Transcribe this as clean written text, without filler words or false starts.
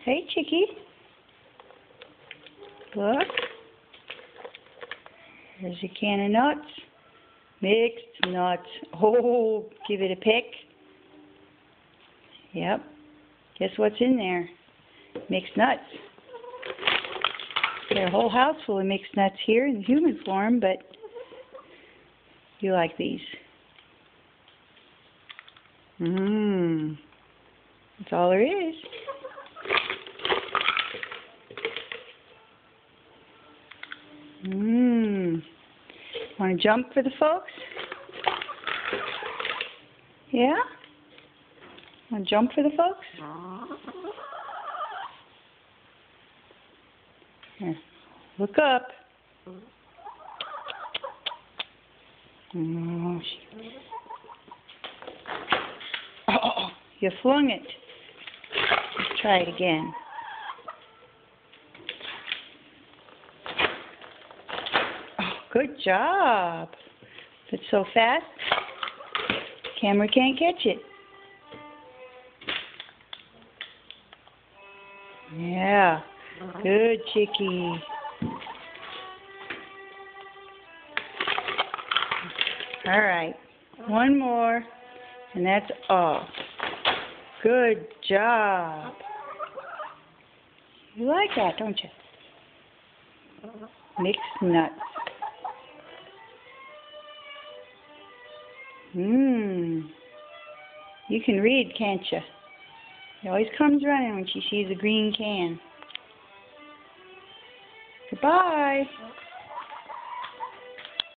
Hey, Chickie. Look. There's a can of nuts. Mixed nuts. Oh, give it a pick. Yep. Guess what's in there? Mixed nuts. There's a whole house full of mixed nuts here in human form, but you like these. That's all there is. Want to jump for the folks? Yeah? Want to jump for the folks? Here. Look up. Oh, you flung it. Let's try it again. Oh, good job. But so fast, camera can't catch it. Yeah. Good, Chickie. All right. One more, and that's all. Good job. You like that, don't you? Mixed nuts. You can read, can't you? She always comes running when she sees a green can. Goodbye.